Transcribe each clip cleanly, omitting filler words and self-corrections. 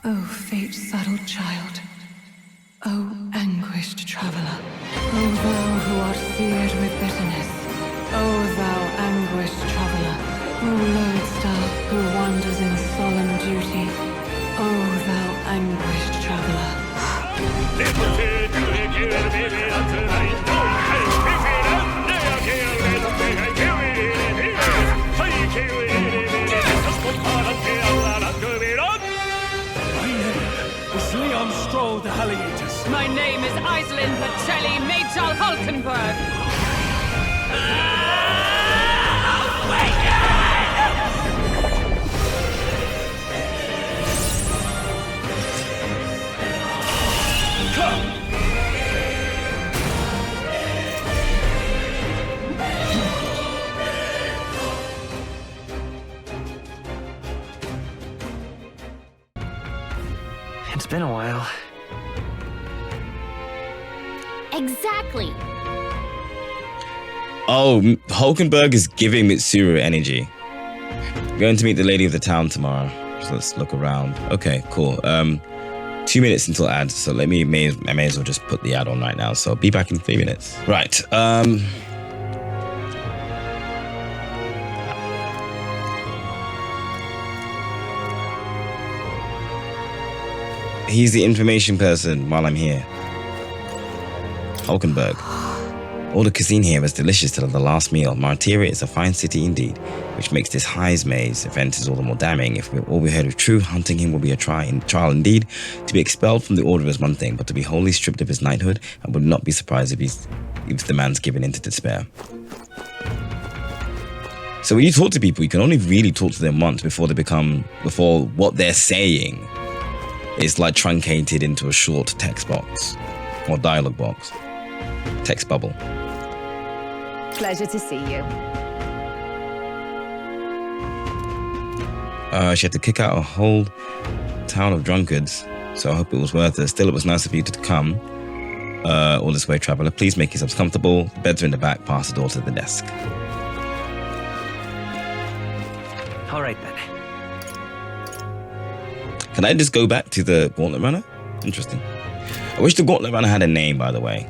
O fate-saddled child, O anguished traveler, O thou who art seared with bitterness, O thou anguished traveler, O lodestar who wanders in solemn duty, O thou anguished traveler. The Halliators. My name is Iselin Pacelli Majal Hulkenberg. It's been a while. Exactly. Oh, Hulkenberg is giving Mitsuru energy. Going to meet the lady of the town tomorrow. So let's look around. Okay, cool. 2 minutes until ad, so I may as well just put the ad on right now. So I'll be back in 3 minutes. Right. He's the information person while I'm here. Hulkenberg. All the cuisine here was delicious till the last meal. Martyria is a fine city indeed, which makes this High's Maze event is all the more damning. If all we heard is true, hunting him will be a trial indeed. To be expelled from the order is one thing, but to be wholly stripped of his knighthood, I would not be surprised if the man's given into despair. So when you talk to people, you can only really talk to them once before what they're saying is like truncated into a short text box or dialogue box. Text bubble. Pleasure to see you. She had to kick out a whole town of drunkards, so I hope it was worth it. Still, it was nice of you to come all this way, traveler. Please make yourselves comfortable. The beds are in the back, past the door to the desk. All right, then. Can I just go back to the Gauntlet Runner? Interesting. I wish the Gauntlet Runner had a name, by the way.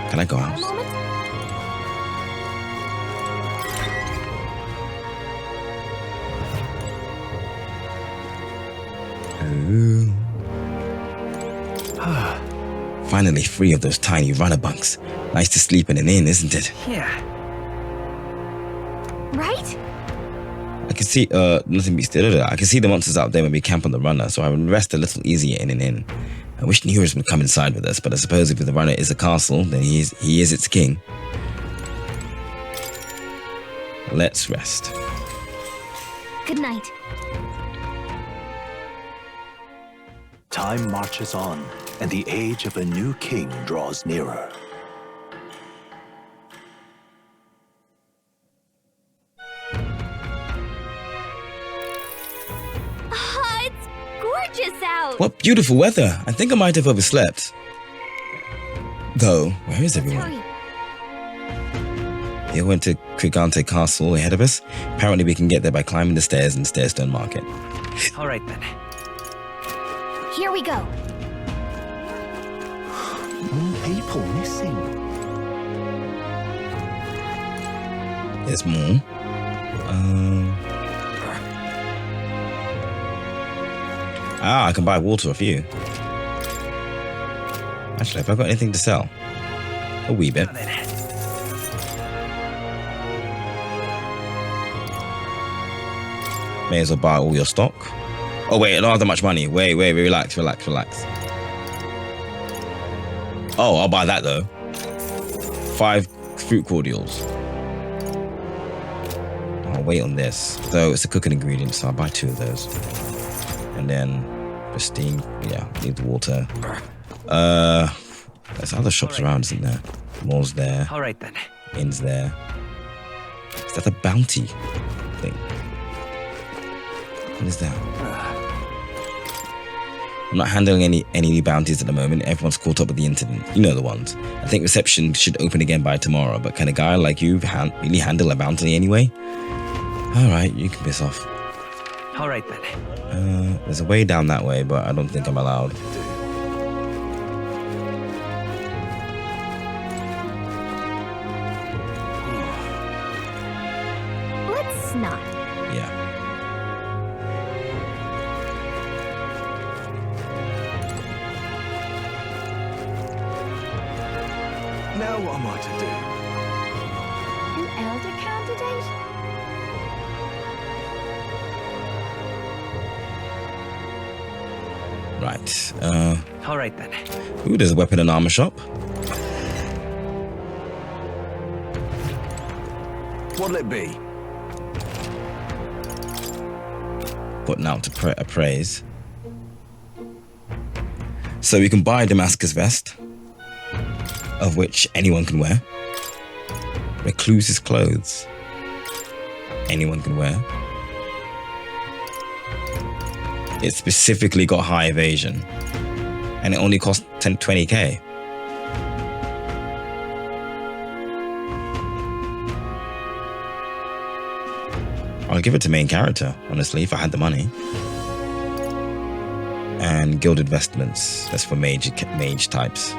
Can I go out? Finally free of those tiny runner bunks. Nice to sleep in an inn, isn't it? Yeah. Right? I can see, nothing beats the I can see the monsters out there when we camp on the runner, so I would rest a little easier in an inn. I wish Neurus would come inside with us, but I suppose if the runner is a castle, then he is its king. Let's rest. Good night. Time marches on, and the age of a new king draws nearer. It's gorgeous out. What beautiful weather! I think I might have overslept. Though, where is everyone? They went to Krigante Castle ahead of us. Apparently we can get there by climbing the stairs in Stairstone Market. All right, then. Here we go. More people missing. There's more. I can buy water off you. Actually, have I got anything to sell? A wee bit. May as well buy all your stock. Oh wait, I don't have that much money. Wait, relax. Oh, I'll buy that though. 5 fruit cordials. I'll wait on this. Though it's a cooking ingredient, so I'll buy 2 of those. And then pristine, yeah, need the water. There's other shops around, isn't there? Mall's there. All right, then. Inn's there. Is that a bounty thing? What is that? I'm not handling any bounties at the moment. Everyone's caught up with the incident. You know the ones. I think reception should open again by tomorrow, but can a guy like you really handle a bounty anyway? Alright, you can piss off. All right then. There's a way down that way, but I don't think I'm allowed. Let's not. Yeah. Now what am I to do? An elder candidate? Right. All right then. Ooh, there's a weapon and armor shop. What'll it be? Putting out to appraise. So you can buy a Damascus vest, of which anyone can wear. Recluse's clothes, anyone can wear. It specifically got high evasion, and it only cost 20k. I'll give it to main character, honestly, if I had the money. And gilded vestments, that's for mage types.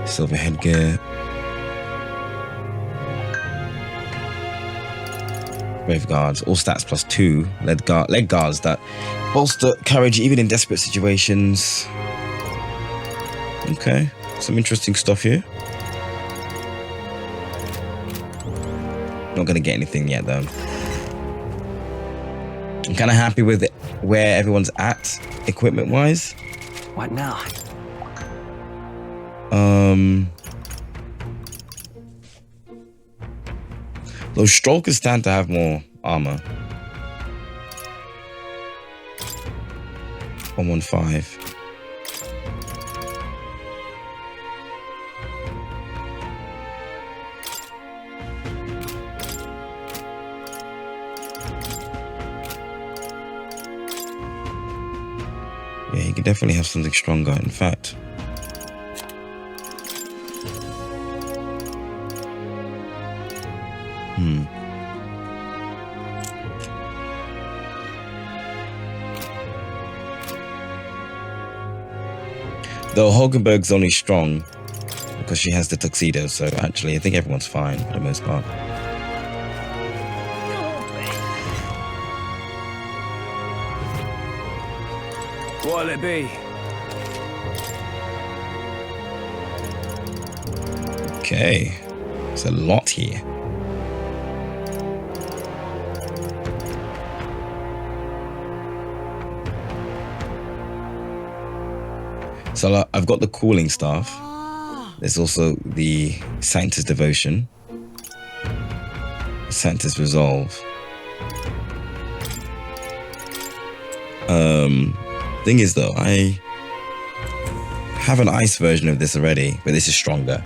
Silver headgear. Brave guards, all stats +2. Leg guards that bolster courage even in desperate situations. Okay, some interesting stuff here. Not gonna get anything yet though. I'm kind of happy with where everyone's at equipment wise. What now? Those strokers stand to have more armor. 115. Yeah, he could definitely have something stronger, in fact. Though Hogenberg's only strong because she has the tuxedo, so actually I think everyone's fine for the most part. What'll it be? Okay, there's a lot here. So I've got the cooling staff. There's also the Sanctus Devotion, Sanctus Resolve. Thing is though, I have an ice version of this already, but this is stronger.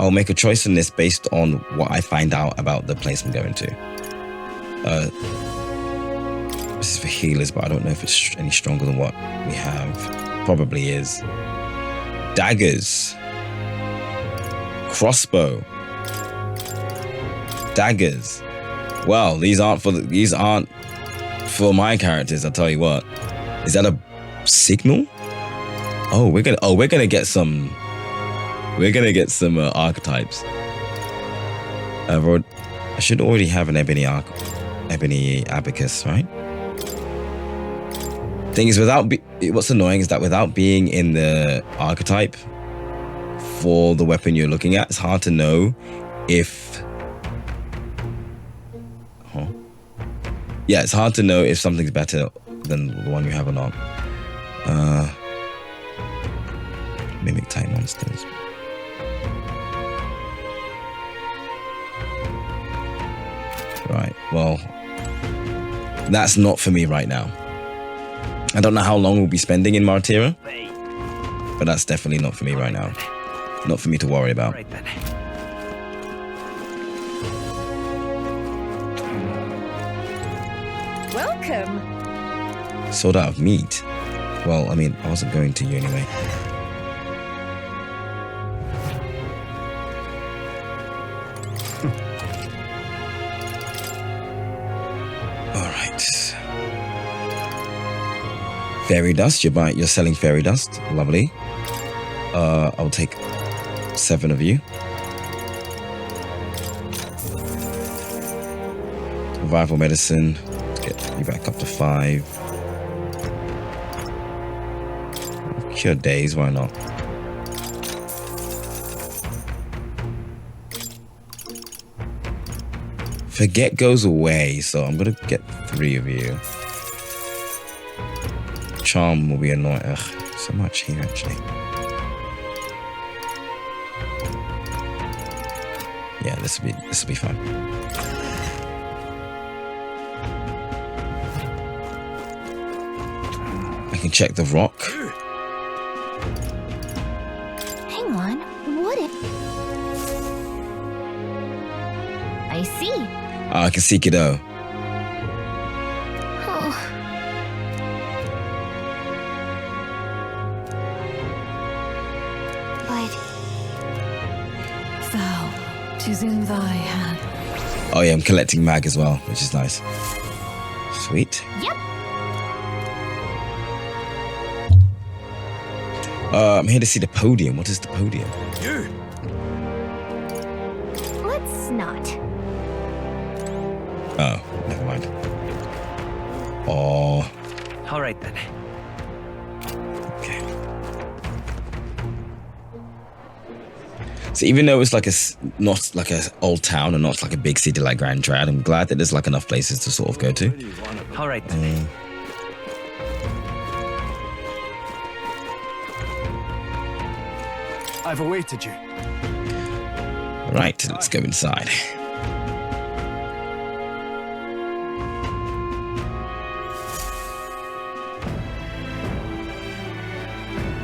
I'll make a choice on this based on what I find out about the place I'm going to. This is for healers, but I don't know if it's any stronger than what we have. Probably is. Daggers. Crossbow. Daggers. Well, these aren't for my characters, I'll tell you what. Is that a signal? Oh, we're gonna get some archetypes. I should already have an ebony abacus, right? Thing is, what's annoying is that without being in the archetype for the weapon you're looking at, it's hard to know if... Yeah, it's hard to know if something's better than the one you have or not. Mimic type monsters. Right, well, that's not for me right now. I don't know how long we'll be spending in Martira, but that's definitely not for me right now. Not for me to worry about. Right then. Welcome. Sold out of meat. Well, I mean, I wasn't going to you anyway. Alright. Fairy dust. You're selling fairy dust. Lovely. I'll take 7 of you. Revival medicine. Let's get you back up to 5. Cure days, why not? Forget goes away, so I'm gonna get 3 of you. Charm will be annoying. Ugh, so much here actually. Yeah, this will be fun. I can check the rock. Hang on, what if... I see. Oh, I can see Kiddo. Oh. But... Thou, 'tis in thy hand. Oh yeah, I'm collecting mag as well, which is nice. Sweet. Yep. I'm here to see the podium. What is the podium? Let's not. Oh, never mind. Oh, All right then. okay. So even though it's like not like a old town and not like a big city like Grand Triad, I'm glad that there's like enough places to sort of go to. All right then. I've awaited you. Right, let's go inside.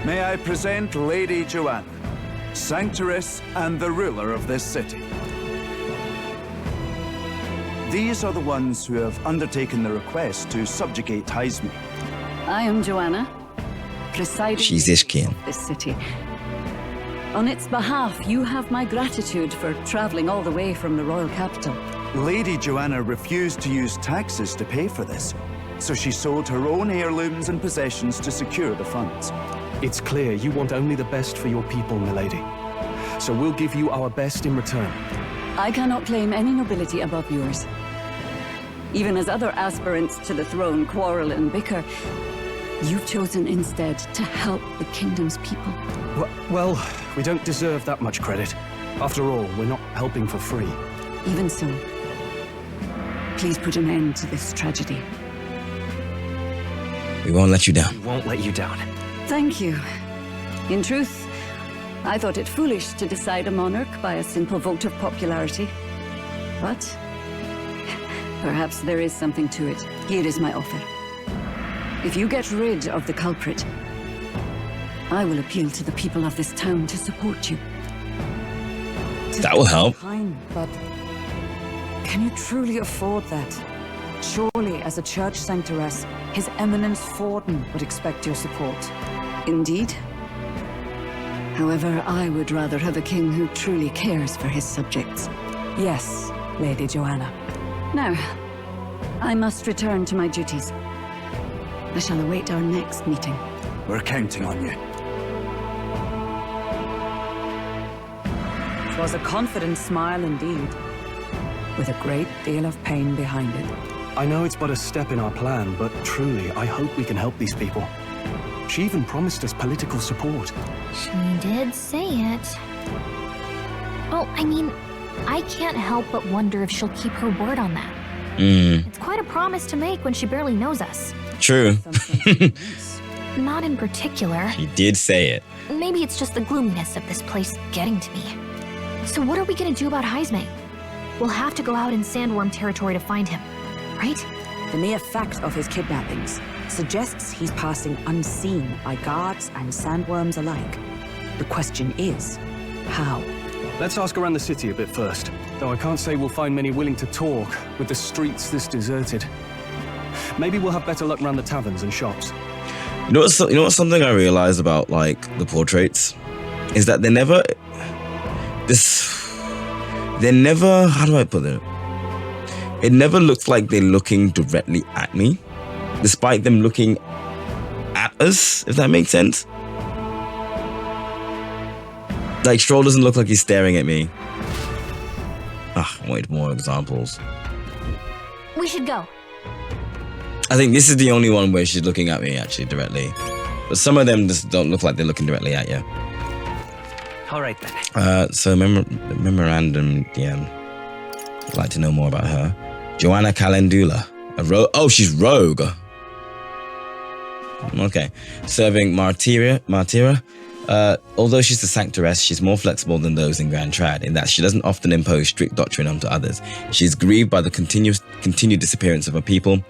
May I present Lady Joanna, Sanctoress and the ruler of this city. These are the ones who have undertaken the request to subjugate Heisme. I am Joanna, presiding She's Ishkian. of this city. On its behalf, you have my gratitude for traveling all the way from the royal capital. Lady Joanna refused to use taxes to pay for this, so she sold her own heirlooms and possessions to secure the funds. It's clear you want only the best for your people, milady. So we'll give you our best in return. I cannot claim any nobility above yours. Even as other aspirants to the throne quarrel and bicker, you've chosen instead to help the kingdom's people. Well, we don't deserve that much credit. After all, we're not helping for free. Even so, please put an end to this tragedy. We won't let you down. We won't let you down. Thank you. In truth, I thought it foolish to decide a monarch by a simple vote of popularity. But perhaps there is something to it. Here is my offer. If you get rid of the culprit, I will appeal to the people of this town to support you. That will help. Fine, but can you truly afford that? Surely, as a church sanctoress, His Eminence Forden would expect your support. Indeed. However, I would rather have a king who truly cares for his subjects. Yes, Lady Joanna. Now, I must return to my duties. I shall await our next meeting. We're counting on you. It was a confident smile indeed, with a great deal of pain behind it. I know it's but a step in our plan, but truly, I hope we can help these people. She even promised us political support. She did say it. Well, I mean, I can't help but wonder if she'll keep her word on that. It's quite a promise to make when she barely knows us. True. Not in particular. He did say it. Maybe it's just the gloominess of this place getting to me. So what are we gonna do about Heisme? We'll have to go out in Sandworm territory to find him, right? The mere fact of his kidnappings suggests he's passing unseen by guards and sandworms alike. The question is, how? Let's ask around the city a bit first, though I can't say we'll find many willing to talk with the streets this deserted. Maybe we'll have better luck around the taverns and shops. You know what's something I realized about like the portraits is that they're never how do I put it? It never looks like they're looking directly at me, despite them looking at us, if that makes sense. Like Stroll doesn't look like he's staring at me. I wanted more examples. We should go. I think this is the only one where she's looking at me actually directly. But some of them just don't look like they're looking directly at you. All right then. So memorandum DM. I'd like to know more about her. Joanna Calendula. Oh, she's rogue. Okay. Serving Martyra. Although she's a sanctoress, she's more flexible than those in Grand Trad in that she doesn't often impose strict doctrine onto others. She is grieved by the continued disappearance of her people.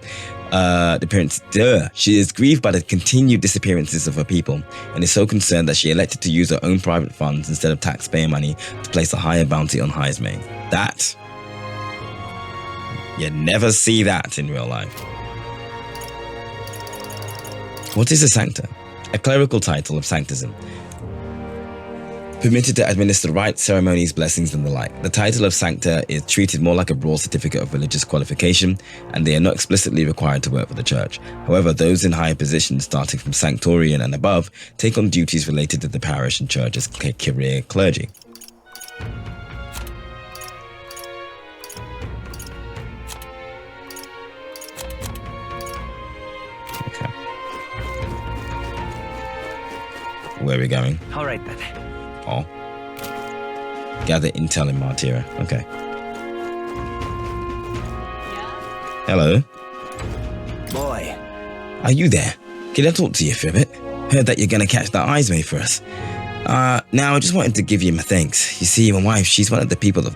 She is grieved by the continued disappearances of her people and is so concerned that she elected to use her own private funds instead of taxpayer money to place a higher bounty on Heismay. That you never see that in real life. What is a sancta? A clerical title of sanctism, permitted to administer rites, ceremonies, blessings, and the like. The title of sancta is treated more like a broad certificate of religious qualification, and they are not explicitly required to work for the church. However, those in higher positions, starting from sanctorian and above, take on duties related to the parish and church as career clergy. Okay. Where are we going? All right then. Oh. Gather intel in Martyra. Okay. Hello. Boy. Are you there? Can I talk to you for a bit? Heard that you're gonna catch that Heismay for us. Now I just wanted to give you my thanks. You see, my wife, she's one of the people that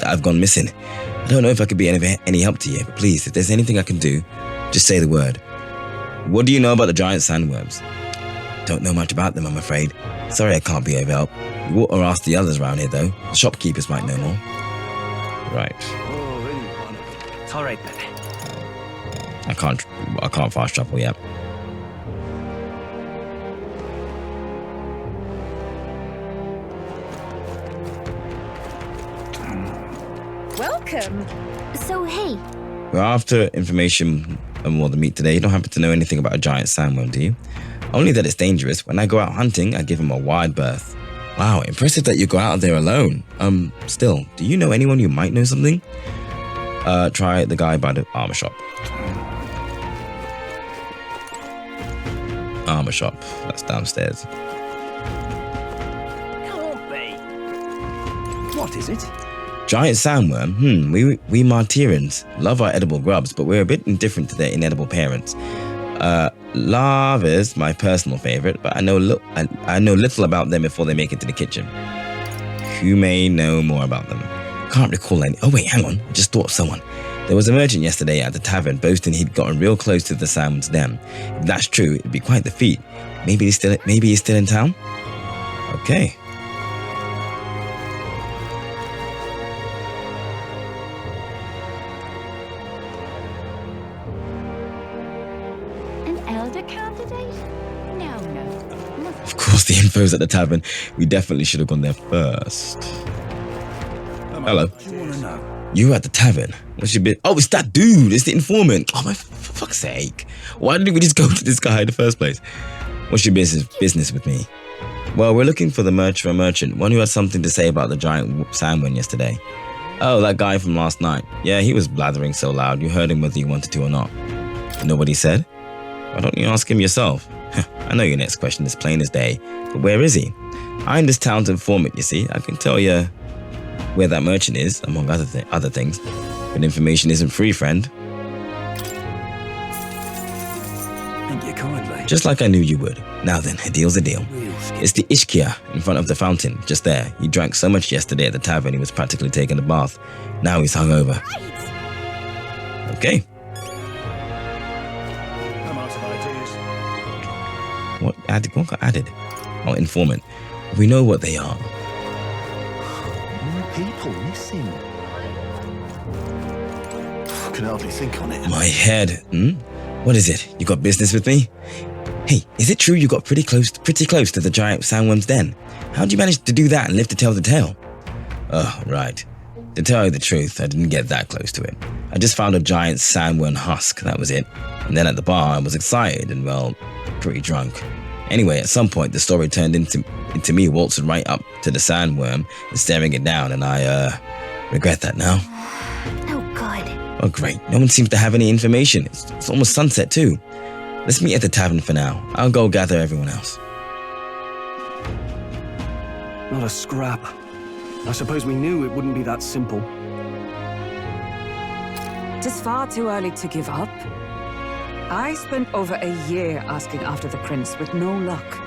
I've gone missing. I don't know if I could be any help to you, but please, if there's anything I can do, just say the word. What do you know about the giant sandworms? Don't know much about them, I'm afraid. Sorry I can't be of help. You ought to ask the others around here, though. The shopkeepers might know more. Right. All right then. I can't fast travel yet. Welcome. So, hey, We're after information on more than meat today. You don't happen to know anything about a giant sandworm, do you? Only that it's dangerous. When I go out hunting, I give him a wide berth. Wow, impressive that you go out there alone. Still, do you know anyone who might know something? Try the guy by the armor shop. Armor shop. That's downstairs. Can't be. What is it? Giant sandworm? We Martyrans love our edible grubs, but we're a bit indifferent to their inedible parents. Lava's my personal favorite, but I know little about them before they make it to the kitchen. Who may know more about them? Can't recall any. Oh wait, hang on. I just thought of someone. There was a merchant yesterday at the tavern boasting he'd gotten real close to the salmon's den. If that's true, it'd be quite the feat. Maybe he's still in town? Okay. an elder candidate? No. Of course, the info's at the tavern. We definitely should have gone there first. Hello. You want to know? You were at the tavern. What's your bit? Oh, it's that dude. It's the informant. Oh, for fuck's sake. Why didn't we just go to this guy in the first place? What's your business with me? Well, we're looking for the merchant, one who had something to say about the giant sandworm yesterday. Oh, that guy from last night. Yeah, he was blathering so loud you heard him whether you wanted to or not. You know what he said? Why don't you ask him yourself? I know your next question is plain as day, but where is he? I'm this town's informant, you see. I can tell you where that merchant is, among other things. But information isn't free, friend. Thank you kindly. Just like I knew you would. Now then, a deal's a deal. Real skip. It's the Ishkia in front of the fountain, just there. He drank so much yesterday at the tavern he was practically taking a bath. Now he's hungover. Okay. I'm out of ideas. What got added? Oh, informant. We know what they are. More people missing. I can hardly think on it. My head. What is it? You got business with me? Hey, is it true you got pretty close to the giant sandworm's den? How'd you manage to do that and live to tell the tale? Oh, right. To tell you the truth, I didn't get that close to it. I just found a giant sandworm husk, that was it. And then at the bar, I was excited and, well, pretty drunk. Anyway, at some point, the story turned into me waltzing right up to the sandworm and staring it down, and I, regret that now. Oh, good. Oh, great. No one seems to have any information. It's almost sunset, too. Let's meet at the tavern for now. I'll go gather everyone else. Not a scrap. I suppose we knew it wouldn't be that simple. It is far too early to give up. I spent over a year asking after the prince with no luck.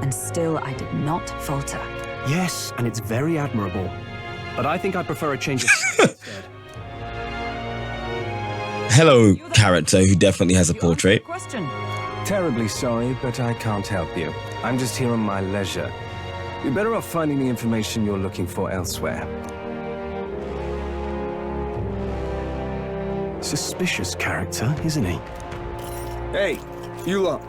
And still I did not falter. Yes, and it's very admirable. But I think I'd prefer a change of instead. Hello, character who definitely has a portrait. Question. Terribly sorry, but I can't help you. I'm just here on my leisure. You're better off finding the information you're looking for elsewhere. Suspicious character, isn't he? Hey, you lot.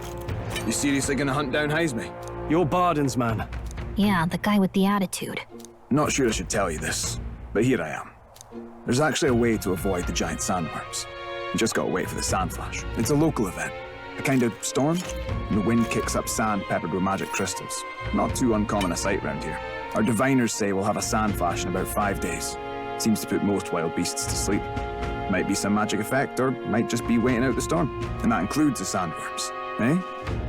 You seriously gonna hunt down Heisme? You're Barden's man. Yeah, the guy with the attitude. Not sure I should tell you this, but here I am. There's actually a way to avoid the giant sandworms. You just gotta wait for the sand flash. It's a local event. A kind of storm, and the wind kicks up sand peppered with magic crystals. Not too uncommon a sight round here. Our diviners say we'll have a sand flash in about 5 days. Seems to put most wild beasts to sleep. Might be some magic effect, or might just be waiting out the storm. And that includes the sandworms, eh?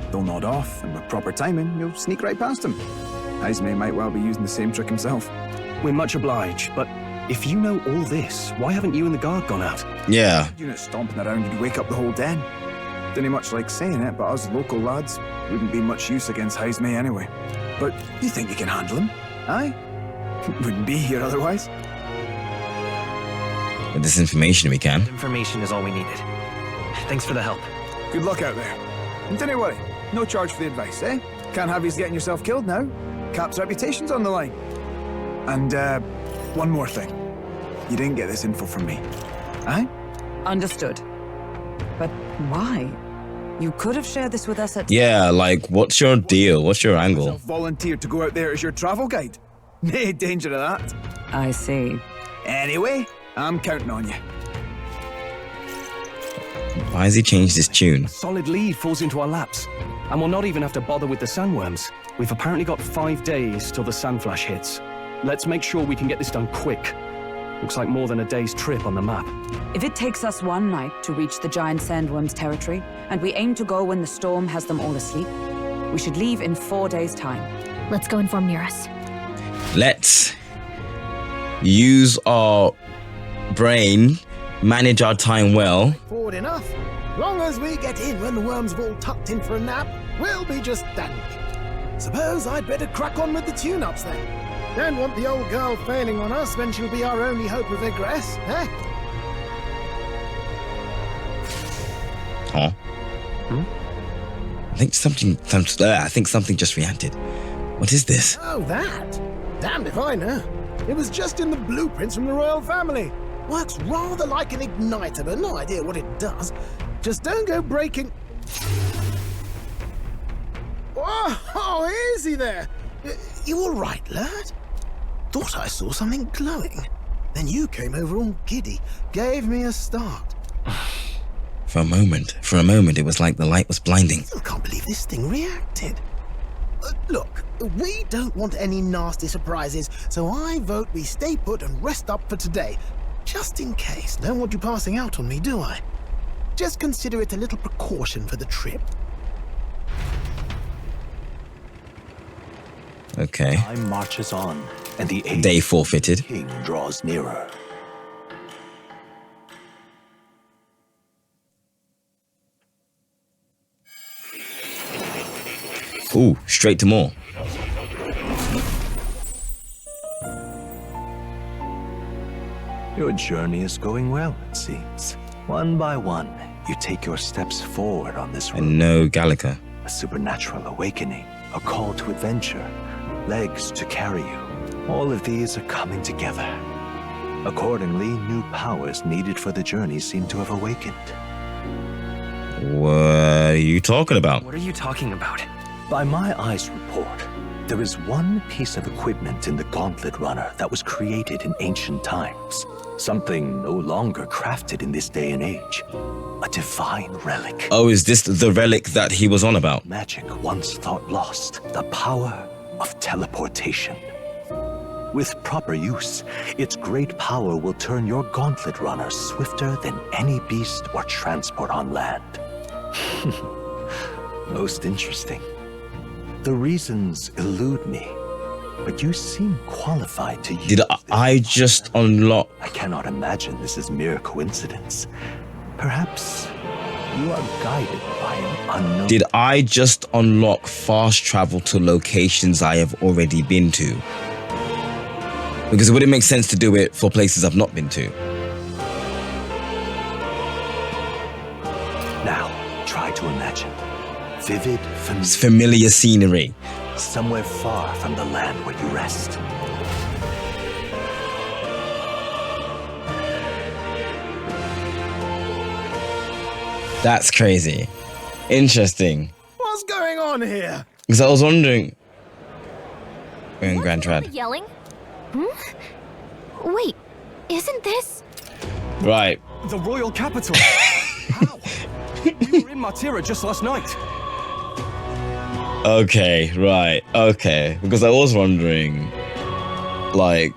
They'll nod off, and with proper timing, you'll sneak right past them. Heisme might well be using the same trick himself. We're much obliged, but if you know all this, why haven't you and the guard gone out? Yeah. Unit stomping around, you'd wake up the whole den. Didn't much like saying it, but us local lads wouldn't be much use against Heisme anyway. But you think you can handle him? Aye? Wouldn't be here otherwise. With this information we can. Information is all we needed. Thanks for the help. Good luck out there. And don't worry, no charge for the advice, eh? Can't have you getting yourself killed now. Cap's reputation's on the line. And, one more thing. You didn't get this info from me. Aye? Understood. But why? You could have shared this with us at... Yeah, like, what's your deal? What's your angle? Volunteered to go out there as your travel guide. Nay danger of that. I see. Anyway, I'm counting on you. Why has he changed his tune? Solid lead falls into our laps. And we'll not even have to bother with the sandworms. We've apparently got 5 days till the sandflash hits. Let's make sure we can get this done quick. Looks like more than a day's trip on the map. If it takes us 1 night to reach the giant sandworms' territory, and we aim to go when the storm has them all asleep, we should leave in 4 days' time. Let's go inform Nearest. Let's use our brain, manage our time well. Forward enough. Long as we get in when the worms have all tucked in for a nap, we'll be just dandy. Suppose I'd better crack on with the tune-ups then. Don't want the old girl failing on us when she'll be our only hope of egress, eh? Huh? I think something just reacted. What is this? Oh, that? Damned if I know. It was just in the blueprints from the royal family. Works rather like an igniter, but no idea what it does. Just don't go breaking... Oh, easy there. You all right, lad? Thought I saw something glowing. Then you came over all giddy, gave me a start. For a moment, it was like the light was blinding. I still can't believe this thing reacted. Look, we don't want any nasty surprises, so I vote we stay put and rest up for today. Just in case. Don't want you passing out on me, do I? Just consider it a little precaution for the trip. Okay. Time marches on, and the day forfeited. King draws nearer. Ooh, straight to more. Your journey is going well, it seems. One by one, you take your steps forward on this road. And no Gallica. A supernatural awakening, a call to adventure, legs to carry you. All of these are coming together. Accordingly, new powers needed for the journey seem to have awakened. are you talking about? What are you talking about? By my eyes report, there is one piece of equipment in the Gauntlet Runner that was created in ancient times. Something no longer crafted in this day and age. A divine relic. Oh, is this the relic that he was on about? Magic once thought lost. The power of teleportation. With proper use, its great power will turn your Gauntlet Runner swifter than any beast or transport on land. Most interesting. The reasons elude me, but you seem qualified to use Did I just unlock? I cannot imagine this is mere coincidence. Perhaps you are guided by an unknown... Did I just unlock fast travel to locations I have already been to? Because it wouldn't make sense to do it for places I've not been to. Now, try to imagine. Vivid, familiar scenery. Somewhere far from the land where you rest. That's crazy. Interesting. What's going on here? Because I was wondering... We're in Grand Trad. Yelling? Wait, isn't this... Right. The royal capital. How? We were in Martira just last night. Okay, right, okay. Because I was wondering, like,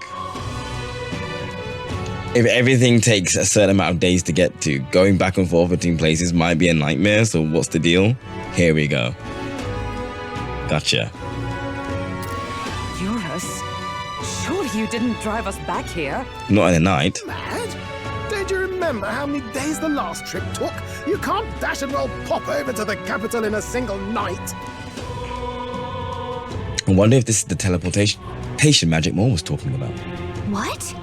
if everything takes a certain amount of days to get to, going back and forth between places might be a nightmare, so what's the deal? Here we go. Gotcha. Eurus, surely you didn't drive us back here? Not in the night. Mad? Don't you remember how many days the last trip took? You can't dash and roll pop over to the capital in a single night. I wonder if this is the teleportation magic Maul was talking about. What?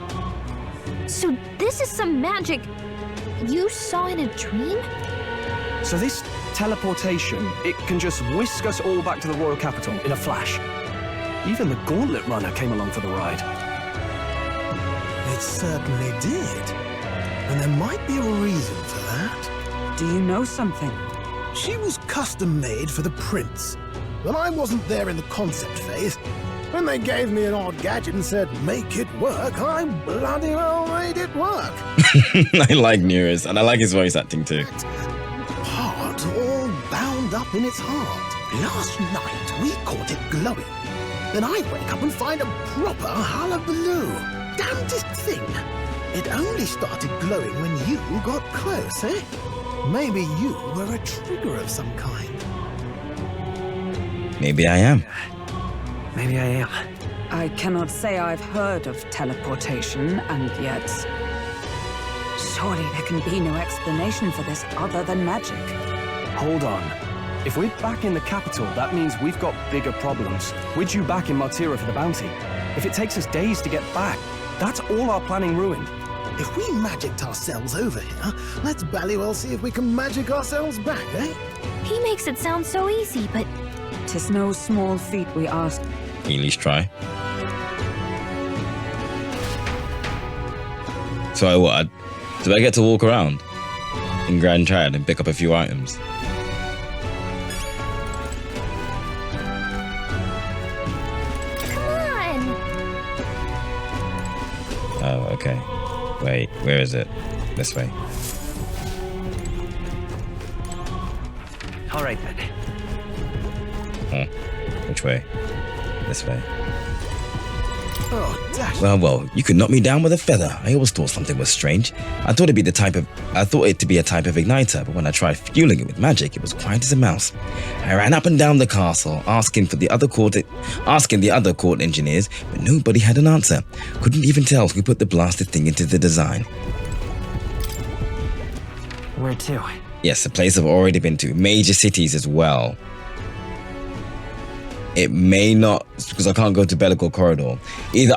So this is some magic you saw in a dream? So this teleportation, it can just whisk us all back to the royal capital in a flash. Even the Gauntlet Runner came along for the ride. It certainly did. And there might be a reason for that. Do you know something? She was custom made for the prince. But I wasn't there in the concept phase. When they gave me an odd gadget and said, make it work, I bloody well made it work. I like Neurus, and I like his voice acting too. Heart all bound up in its heart. Last night, we caught it glowing. Then I wake up and find a proper hullabaloo. Damnedest thing. It only started glowing when you got close, eh? Maybe you were a trigger of some kind. Maybe I am. Maybe I am. I cannot say I've heard of teleportation, and yet... surely there can be no explanation for this other than magic. Hold on. If we're back in the capital, that means we've got bigger problems. We're due back in Martira for the bounty. If it takes us days to get back, that's all our planning ruined. If we magicked ourselves over here, let's bally well see if we can magic ourselves back, eh? He makes it sound so easy, but... 'tis no small feat we ask. Can you at least try? So what? Do I get to walk around in Grand Trad and pick up a few items? Come on! Oh, okay. Wait, where is it? This way. All right, then. Which way? This way. Oh, dash. Well, you could knock me down with a feather. I always thought something was strange. I thought it to be a type of igniter, but when I tried fueling it with magic, it was quiet as a mouse. I ran up and down the castle, asking the other court engineers, but nobody had an answer. Couldn't even tell who put the blasted thing into the design. Where to? Yes, a place I've already been to. Major cities as well. It may not, because I can't go to Bellical Corridor. Either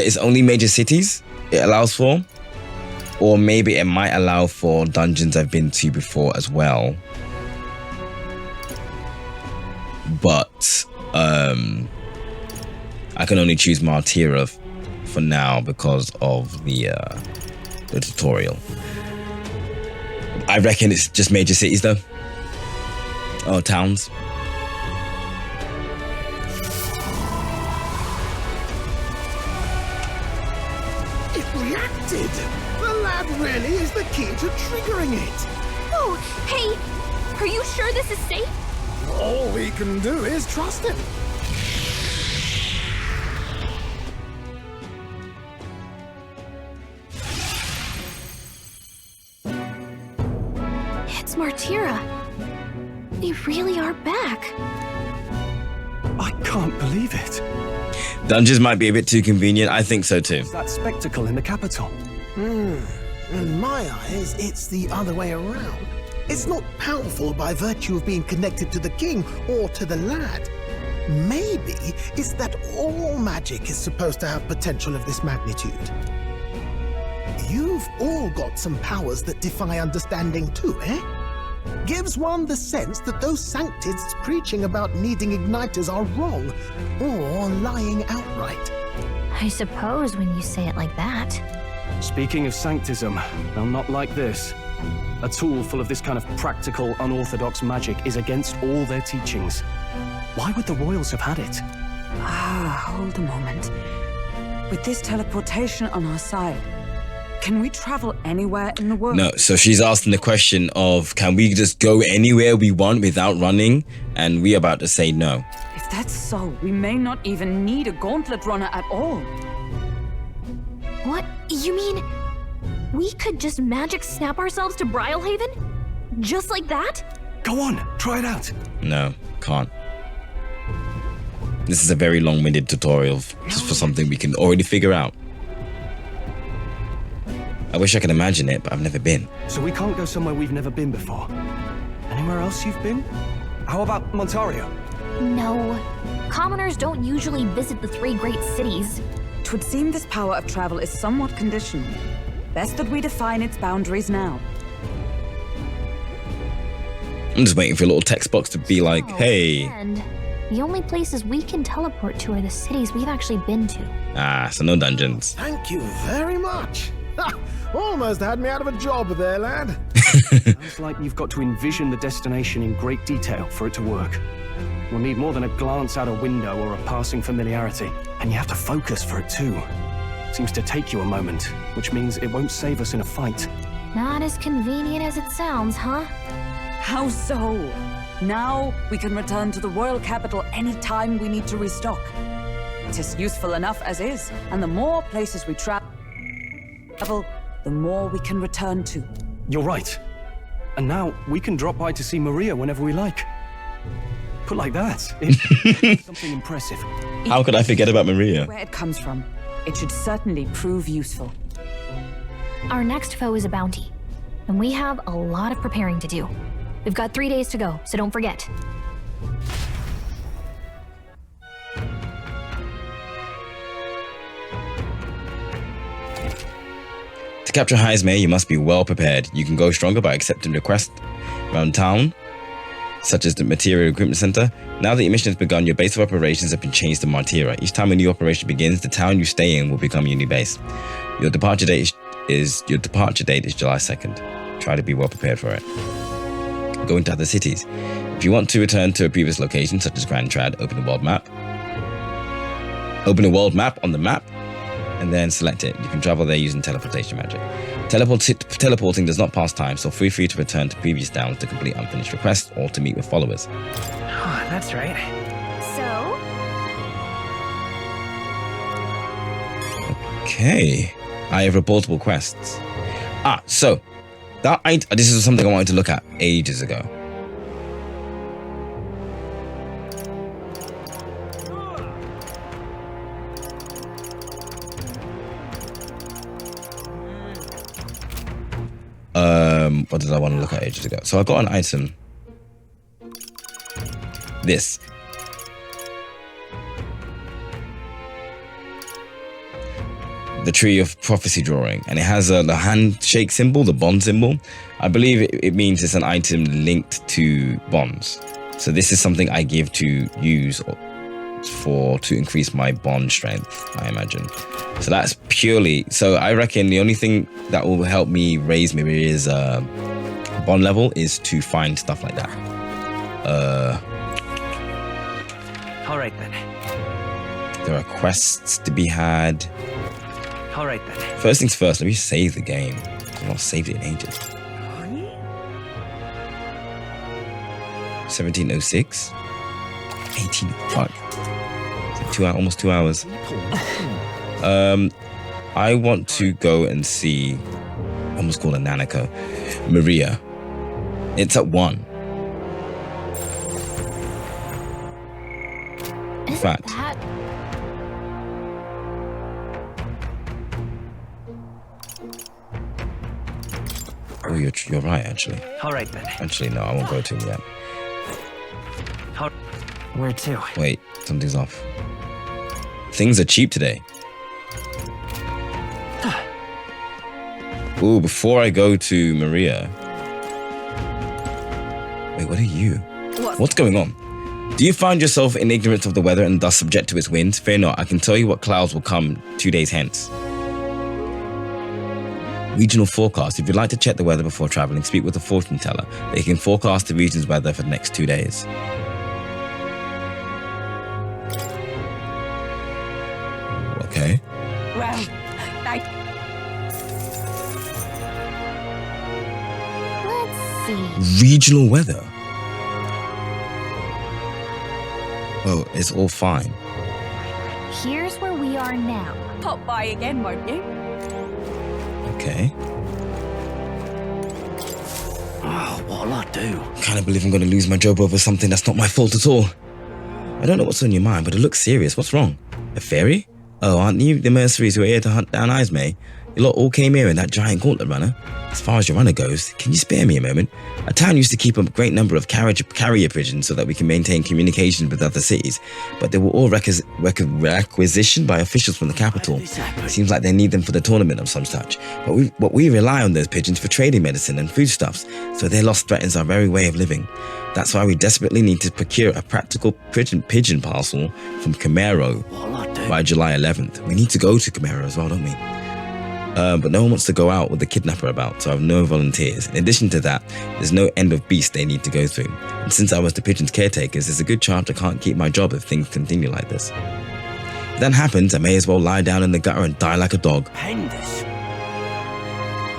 it's only major cities it allows for, or maybe it might allow for dungeons I've been to before as well. But I can only choose Martira for now because of the tutorial. I reckon it's just major cities though. Or towns. It reacted! The lad really is the key to triggering it. Oh, hey, are you sure this is safe? All we can do is trust him. It's Martira. They really are back. I can't believe it. Dungeons might be a bit too convenient. I think so too. It's that spectacle in the capital. In my eyes, it's the other way around. It's not powerful by virtue of being connected to the king or to the lad. Maybe it's that all magic is supposed to have potential of this magnitude. You've all got some powers that defy understanding too, eh? Gives one the sense that those sanctists preaching about needing igniters are wrong, or lying outright. I suppose when you say it like that. Speaking of sanctism, well, not like this. A tool full of this kind of practical, unorthodox magic is against all their teachings. Why would the royals have had it? Hold a moment. With this teleportation on our side, can we travel anywhere in the world? No, so she's asking the question of, can we just go anywhere we want without running? And we're about to say no. If that's so, we may not even need a gauntlet runner at all. What? You mean we could just magic snap ourselves to Brylehaven? Just like that? Go on, try it out. No, can't. This is a very long-winded tutorial just for something we can already figure out. I wish I could imagine it, but I've never been. So we can't go somewhere we've never been before. Anywhere else you've been? How about Montario? No. Commoners don't usually visit the 3 great cities. 'Twould seem this power of travel is somewhat conditional. Best that we define its boundaries now. I'm just waiting for a little text box to be like, hey. And the only places we can teleport to are the cities we've actually been to. So no dungeons. Thank you very much. Ha! Almost had me out of a job there, lad. Sounds like you've got to envision the destination in great detail for it to work. We'll need more than a glance out a window or a passing familiarity. And you have to focus for it too. Seems to take you a moment, which means it won't save us in a fight. Not as convenient as it sounds, huh? How so? Now we can return to the royal capital anytime we need to restock. It is useful enough as is, and the more places we travel, the more we can return to. You're right. And now we can drop by to see Maria whenever we like. Put like that, it's something impressive. How could I forget about Maria? Where it comes from, it should certainly prove useful. Our next foe is a bounty, and we have a lot of preparing to do. We've got 3 days to go, so don't forget. To capture Heismay, you must be well prepared. You can go stronger by accepting requests around town, such as the Material Recruitment Center. Now that your mission has begun, your base of operations have been changed to Martira. Each time a new operation begins, the town you stay in will become your new base. Your departure date is July 2nd. Try to be well prepared for it. Go into other cities. If you want to return to a previous location, such as Grand Trad, open a world map. Open a world map on the map, and then select it. You can travel there using teleportation magic. Teleporting does not pass time, so feel free to return to previous towns to complete unfinished requests or to meet with followers. Oh, that's right. So? Okay. I have reportable quests. So this is something I wanted to look at ages ago. What did I want to look at ages ago? So I got an item. This. The Tree of Prophecy drawing, and it has the handshake symbol, the bond symbol. I believe it means it's an item linked to bonds. So this is something I give to use to increase my bond strength, I imagine. So that's purely, so I reckon the only thing that will help me raise Maria's bond level is to find stuff like that. All right then. There are quests to be had. All right then. First things first, let me save the game. I've not saved it in ages. 1706. 18. Fuck. Almost 2 hours. I want to go and see. I almost called a Nanako. Maria. It's at 1. In fact. Oh, you're right, actually. All right then. Actually, no, I won't go to him yet. Where to? Wait, something's off. Things are cheap today. Ooh, before I go to Maria. Wait, what are you? What's going on? Do you find yourself in ignorance of the weather and thus subject to its winds? Fear not, I can tell you what clouds will come 2 days hence. Regional forecast. If you'd like to check the weather before traveling, speak with a fortune teller. They can forecast the region's weather for the next 2 days. Okay. Well, Let's see. Regional weather. Oh, it's all fine. Here's where we are now. Pop by again, won't you? Okay. Oh, what'll I do? I can't believe I'm going to lose my job over something that's not my fault at all. I don't know what's on your mind, but it looks serious. What's wrong? A fairy? Oh, aren't you the mercenaries who are here to hunt down Ismay? You lot all came here in that giant gauntlet runner. As far as your runner goes, can you spare me a moment? Our town used to keep a great number of carrier pigeons so that we can maintain communication with other cities, but they were all requisitioned by officials from the capital. It seems like they need them for the tournament of some such. But we rely on those pigeons for trading medicine and foodstuffs, so their loss threatens our very way of living. That's why we desperately need to procure a practical pigeon parcel from Camaro by July 11th. We need to go to Camaro as well, don't we? But no one wants to go out with the kidnapper about, so I have no volunteers. In addition to that, there's no end of beast they need to go through. And since I was the pigeon's caretakers, there's a good chance I can't keep my job if things continue like this. If that happens, I may as well lie down in the gutter and die like a dog.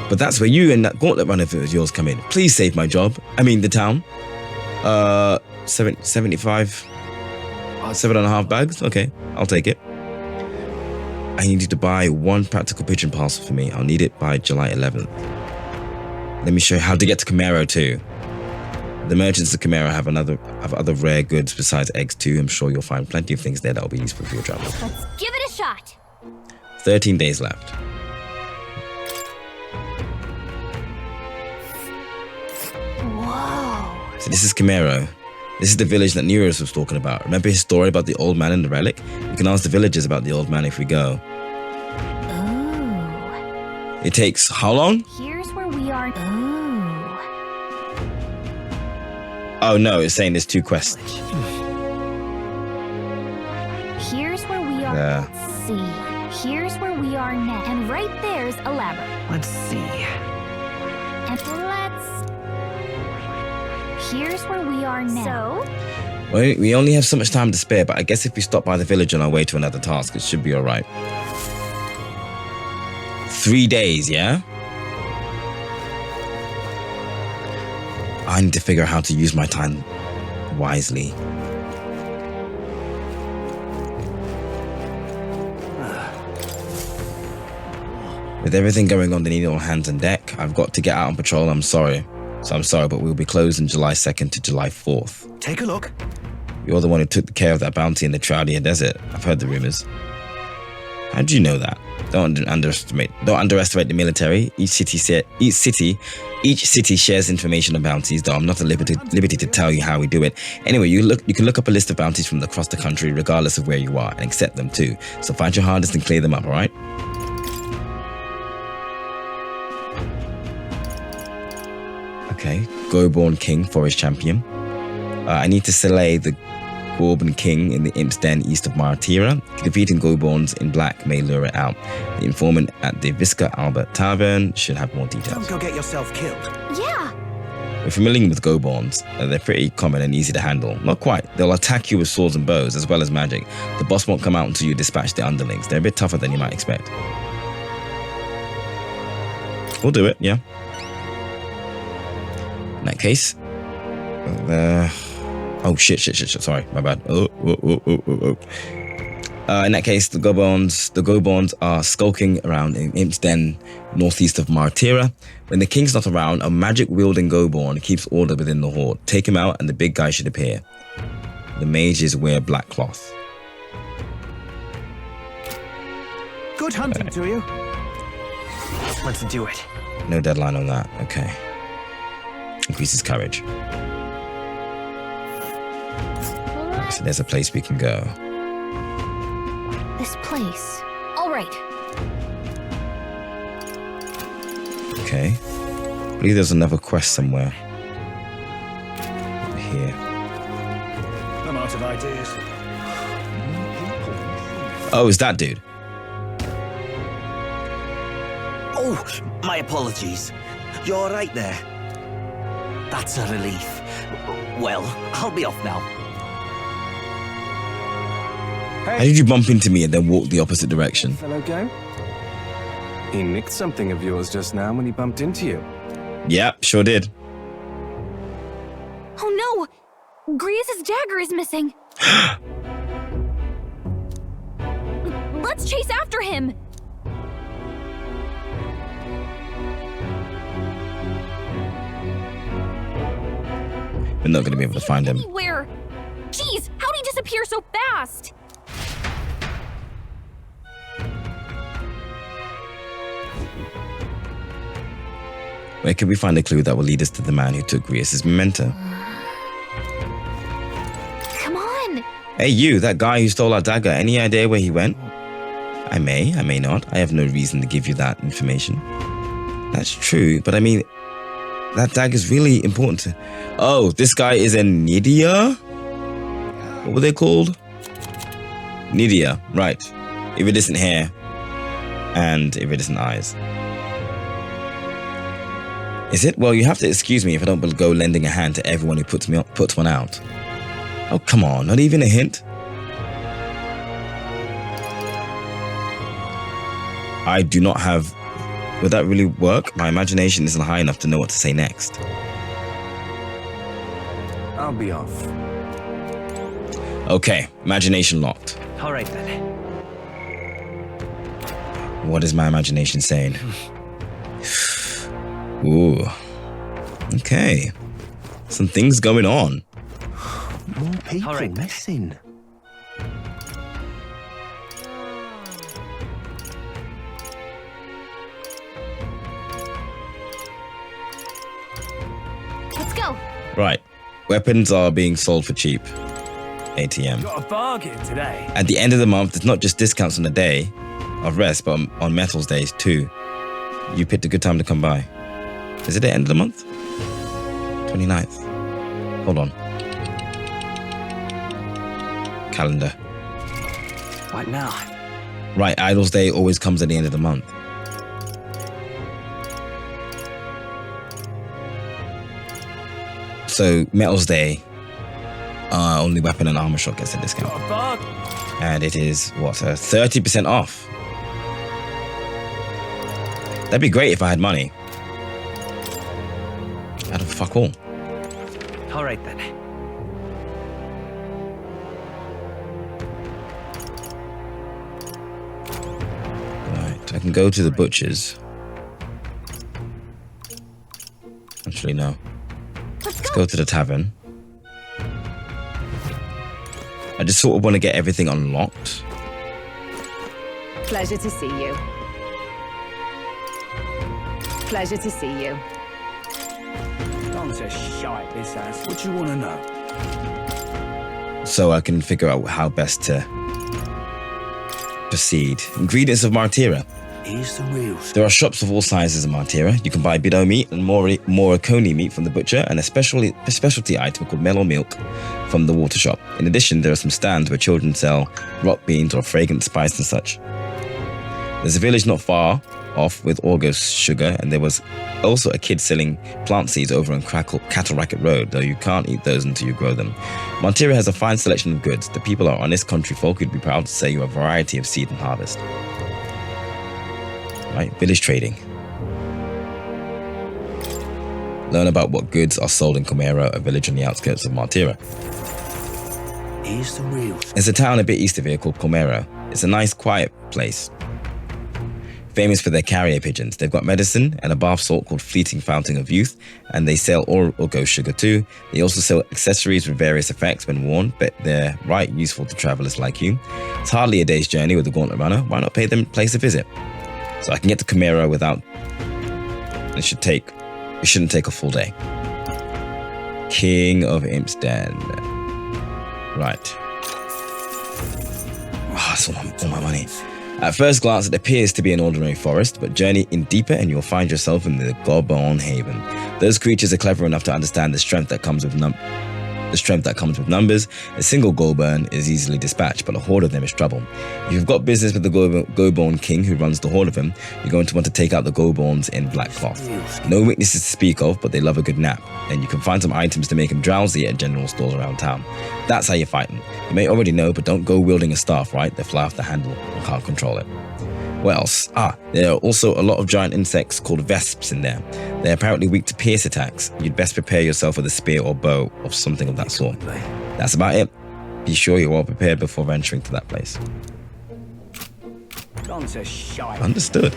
But that's where you and that gauntlet runner of yours come in. Please save my job. I mean, the town. 75. 7.5 bags? Okay, I'll take it. I need you to buy 1 practical pigeon parcel for me. I'll need it by July 11th. Let me show you how to get to Camaro too. The merchants of Camaro have other rare goods besides eggs too. I'm sure you'll find plenty of things there that'll be useful for your travels. Let's give it a shot. 13 days left. Whoa. So this is Camaro. This is the village that Nereus was talking about. Remember his story about the old man and the relic? You can ask the villagers about the old man if we go. Ooh. It takes how long? Here's where we are. Ooh. Oh no, it's saying there's 2 quests. Here's where we are. Yeah. Let's see. Here's where we are now. And right there's a labyrinth. Let's see. And here's where we are now. So? Well, we only have so much time to spare, but I guess if we stop by the village on our way to another task, it should be alright. 3 days, yeah? I need to figure out how to use my time wisely. With everything going on, they need all hands on deck. I've got to get out on patrol, I'm sorry. I'm sorry, but we'll be closed on July 2nd to July 4th. Take a look. You're the one who took care of that bounty in the Troudian Desert. I've heard the rumors. How do you know that? Don't underestimate the military. Each city shares information on bounties, though I'm not at liberty to tell you how we do it. Anyway, you can look up a list of bounties from across the country, regardless of where you are, and accept them too. So find your hardest and clear them up, alright? Okay, Goborn King, Forest Champion. I need to slay the Goborn King in the Imp's Den east of Martira. Defeating Goborns in black may lure it out. The informant at the Visca Albert Tavern should have more details. Don't go get yourself killed. Yeah. We're familiar with Goborns. They're pretty common and easy to handle. Not quite. They'll attack you with swords and bows, as well as magic. The boss won't come out until you dispatch the underlings. They're a bit tougher than you might expect. We'll do it, yeah. In that case... oh, shit. Sorry, my bad. In that case, the Goborns are skulking around in Imp's Den, northeast of Martira. When the king's not around, a magic-wielding Goborn keeps order within the horde. Take him out and the big guy should appear. The mages wear black cloth. Good hunting to you. Let's do it. No deadline on that. Okay. Increases courage. So there's a place we can go. This place. All right. Okay. I believe there's another quest somewhere. Over here. I'm out of ideas. Oh, is that dude? Oh, my apologies. You're all right there? That's a relief. Well, I'll be off now. How did you bump into me and then walk the opposite direction? Fellow gang? He nicked something of yours just now when he bumped into you. Yep, sure did. Oh no! Griez's dagger is missing. Let's chase after him. We're not going to be able to find him. Anywhere. Jeez, how'd he disappear so fast? Where can we find a clue that will lead us to the man who took Griez's memento? Come on! Hey you, that guy who stole our dagger, any idea where he went? I may not. I have no reason to give you that information. That's true, but I mean, that dagger's really important to... Oh, this guy is a Nydia? What were they called? Nydia, right. Iridescent hair and iridescent eyes. Is it? Well, you have to excuse me if I don't go lending a hand to everyone who puts one out. Oh, come on, not even a hint? I do not have... Would that really work? My imagination isn't high enough to know what to say next. I'll be off. Okay, imagination locked. All right then. What is my imagination saying? Ooh. Okay. Some things going on. More people All right, missing. Let's go. Right. Weapons are being sold for cheap. ATM. Got a bargain today. At the end of the month, it's not just discounts on the day of rest, but on metals days too. You picked a good time to come by. Is it the end of the month? 29th. Hold on. Calendar. What now? Right, Idols Day always comes at the end of the month. So, Metals Day, only weapon and armor shot gets a discount. And it is, what, 30% off. That'd be great if I had money. I don't fuck all. All right then. Right, I can go to the butcher's. Actually, no. Let's go to the tavern. I just sort of want to get everything unlocked. Pleasure to see you. Pleasure to see you. Don't a shite this ass. What you want to know? So I can figure out how best to proceed. Ingredients of Martira. Here's the real There are shops of all sizes in Martira. You can buy Bido meat and Morricone meat from the butcher, and a specialty item called mellow milk from the water shop. In addition, there are some stands where children sell rock beans or fragrant spice and such. There's a village not far off with August sugar, and there was also a kid selling plant seeds over on Cattle Racket Road, though you can't eat those until you grow them. Monteria has a fine selection of goods. The people are honest country folk who'd be proud to say you have a variety of seed and harvest. Right, village trading. Learn about what goods are sold in Comero, a village on the outskirts of Monteria. Here's the real. There's a town a bit east of here called Comero. It's a nice, quiet place. Famous for their carrier pigeons. They've got medicine and a bath salt called Fleeting Fountain of Youth, and they sell Orgo sugar too. They also sell accessories with various effects when worn, but they're right useful to travelers like you. It's hardly a day's journey with the Gauntlet Runner. Why not pay them place a visit? So I can get to Comero without... It shouldn't take a full day. King of Imp's Den. Right. Oh, that's all my money. At first glance, it appears to be an ordinary forest, but journey in deeper and you'll find yourself in the Gorbon Haven. Those creatures are clever enough to understand the strength that comes with numbers. A single Goburn is easily dispatched, but a horde of them is trouble. If you've got business with the Goborn king who runs the horde of him, you're going to want to take out the Goborns in black cloth. No weaknesses to speak of, but they love a good nap, and you can find some items to make him drowsy at general stores around town. That's how you fight them. You may already know, but don't go wielding a staff, right? They fly off the handle and can't control it. What else? There are also a lot of giant insects called vesps in there. They're apparently weak to pierce attacks. You'd best prepare yourself with a spear or bow or something of that sort. That's about it. Be sure you're well prepared before venturing to that place. Understood.